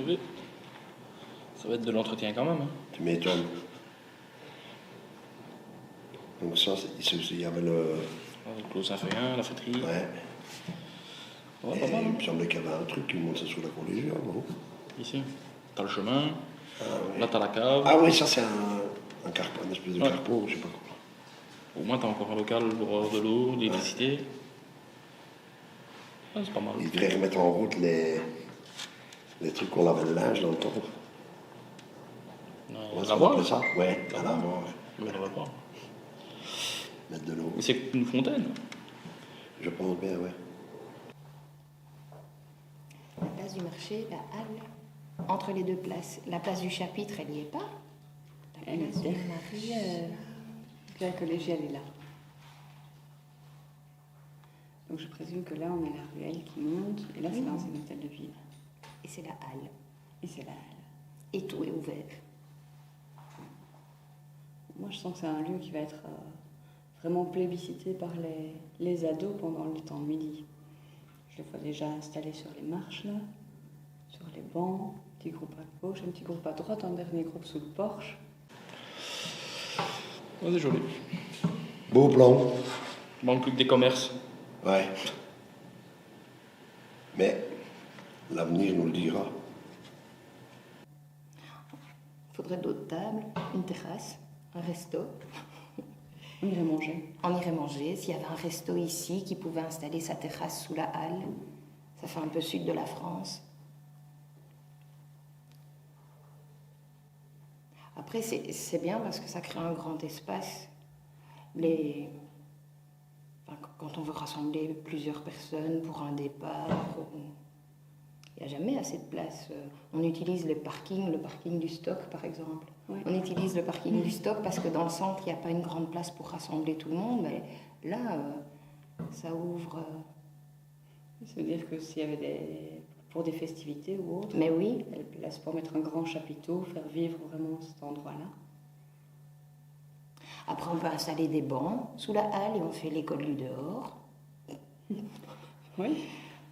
arriver. Ça va être de l'entretien quand même. Hein. Tu m'étonnes. Donc ça, il y avait le... Clos Saint-Feuillin, la fêterie. Ouais. Ouais, pas mal. Il me semblait qu'il y avait un truc qui montait sur la collégiale, non? Ici. T'as le chemin. Ouais. Là, t'as la cave. Ah oui, ça c'est un carpo, une espèce de carpo, je sais pas quoi. Au moins, t'as encore un local pour avoir de l'eau, de l'électricité. Ah, c'est pas mal. Ils devraient remettre en route les trucs qu'on lavait le linge dans le temps. Ouais, On la voie. ça? Ouais, à l'avoir. Oui, on va pas. Mettre de l'eau. Mais c'est une fontaine. Je pense bien, ouais. La place du marché, la halle, entre les deux places. La place du chapitre, elle n'y est pas. La Elle place est du Marie. La collégiale est là. Donc je présume que là, on a la ruelle qui monte, et là, c'est l'ancien hôtel de ville. Et c'est la halle. Et c'est la halle. Et tout est ouvert. Moi, je sens que c'est un lieu qui va être vraiment plébiscité par les ados pendant le temps de midi. Je les vois déjà installés sur les marches, là, sur les bancs, petit groupe à gauche, un petit groupe à droite, un dernier groupe sous le porche. Ouais, c'est joli. Beau plan. Il manque plus que des commerces. Ouais. Mais l'avenir nous le dira. Il faudrait d'autres tables, une terrasse, un resto. On irait manger. On irait manger. S'il y avait un resto ici qui pouvait installer sa terrasse sous la halle, ça fait un peu sud de la France. Après, c'est bien parce que ça crée un grand espace. Quand on veut rassembler plusieurs personnes pour un départ, il n'y a jamais assez de place. On utilise le parking du stock par exemple. Ouais. On utilise le parking du stock parce que dans le centre, il n'y a pas une grande place pour rassembler tout le monde. Mais là, ça ouvre... Ça veut dire que s'il y avait pour des festivités ou autres, Mais oui, il y a place pour mettre un grand chapiteau, faire vivre vraiment cet endroit-là. après on peut installer des bancs sous la halle et on fait l'école du dehors. Oui.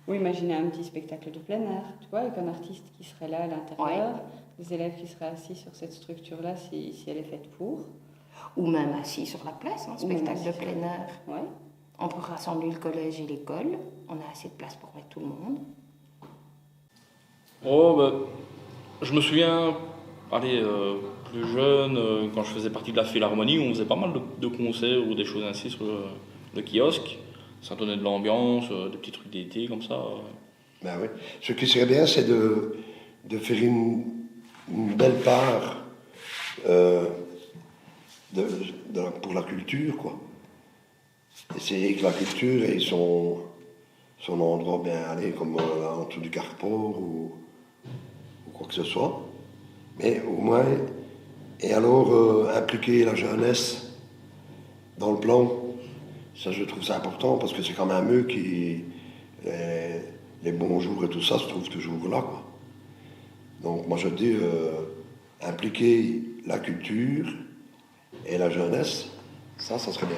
Ou imaginer un petit spectacle de plein air, tu vois, avec un artiste qui serait là à l'intérieur, des élèves qui seraient assis sur cette structure-là si elle est faite pour. Ou même assis sur la place, un spectacle de plein air. Oui. On peut rassembler le collège et l'école. On a assez de place pour mettre tout le monde. Oh, bah, je me souviens, plus jeune, quand je faisais partie de la Philharmonie, on faisait pas mal de concerts ou des choses ainsi sur le kiosque. Ça donnait de l'ambiance, des petits trucs d'été comme ça. Ben oui. Ce qui serait bien, c'est de faire une belle part pour la culture, quoi. Essayer que la culture ait son endroit bien allé, comme en dessous du Carrefour ou quoi que ce soit. Mais au moins, et alors impliquer la jeunesse dans le plan, ça je trouve ça important parce que c'est quand même eux qui, les bons jours et tout ça se trouvent toujours là, quoi. Donc moi je dis impliquer la culture et la jeunesse, ça serait bien.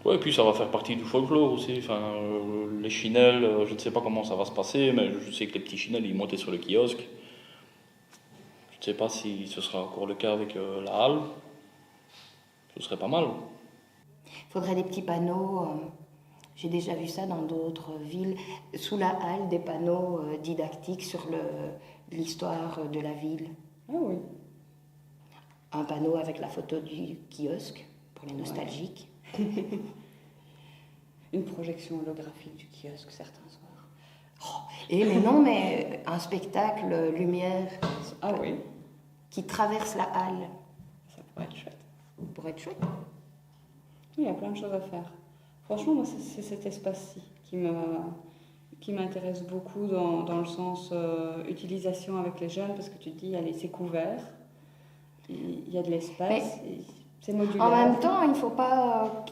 Ouais, et puis ça va faire partie du folklore aussi. Enfin, les chinelles, je ne sais pas comment ça va se passer, mais je sais que les petits chinelles, ils montaient sur le kiosque. Je ne sais pas si ce sera encore le cas avec la halle. Ce serait pas mal. Il faudrait des petits panneaux. J'ai déjà vu ça dans d'autres villes. Sous la halle, des panneaux didactiques sur l'histoire de la ville. Ah oui. Un panneau avec la photo du kiosque, pour les nostalgiques. Une projection holographique du kiosque certains soirs. Mais non, mais un spectacle lumière Ah oui, qui traverse la halle. ça pourrait être chouette. Pour être chouette. Oui, il y a plein de choses à faire. Franchement, moi, c'est cet espace-ci qui m'intéresse beaucoup dans le sens utilisation avec les jeunes, parce que tu te dis, allez, c'est couvert, il y a de l'espace, c'est modulaire. En même temps, il ne faut pas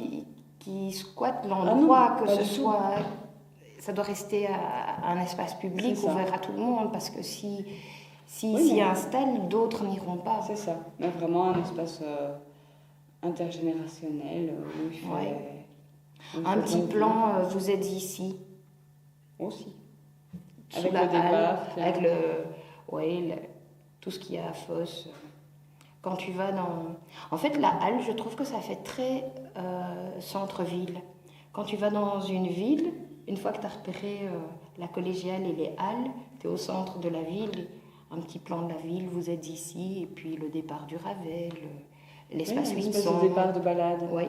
qu'ils squattent l'endroit, que ce soit... Ça doit rester un espace public ouvert à tout le monde, parce que s'ils s'y installent, d'autres n'iront pas. C'est ça, mais vraiment un espace intergénérationnel où il fait... Un petit plan, vous êtes ici. Aussi. Qui sous la halle, avec tout ce qu'il y a à Fos. Quand tu vas dans... En fait, la halle, je trouve que ça fait très centre-ville. Quand tu vas dans une ville, une fois que tu as repéré la collégiale et les halles, tu es au centre de la ville, un petit plan de la ville, vous êtes ici, et puis le départ du Ravel, l'espace Winson. Le départ de balade. Oui.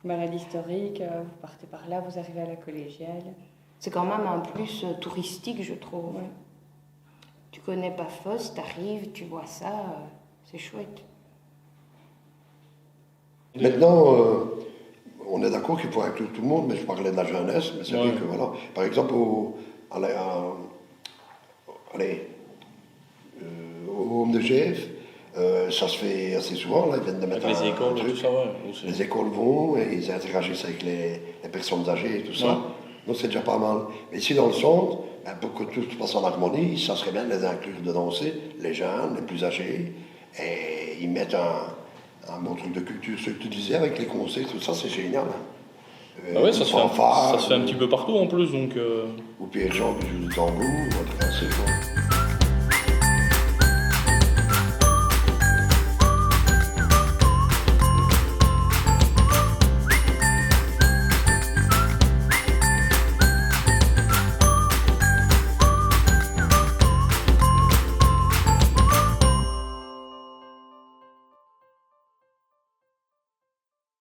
Balade historique, vous partez par là, vous arrivez à la collégiale. C'est quand même un plus touristique, je trouve. Ouais. Tu connais pas Fos, tu arrives, tu vois ça, c'est chouette. Maintenant, on est d'accord qu'il faut inclure tout le monde, mais je parlais de la jeunesse, mais c'est vrai que voilà. Par exemple, au Home de GF, ça se fait assez souvent, là, ils viennent de mettre les écoles, tout ça, aussi. Les écoles vont et ils interagissent avec les personnes âgées et tout ça. Donc c'est déjà pas mal. Mais ici dans le centre, pour que tout se passe en harmonie, ça serait bien de les inclure de danser, les jeunes, les plus âgés, et ils mettent un bon truc de culture, ce que tu disais avec les concerts, tout ça, c'est génial. Ah ouais, ça se fait un petit peu partout en plus, donc... Ou Pierre-Jean qui joue du tambour, c'est quoi.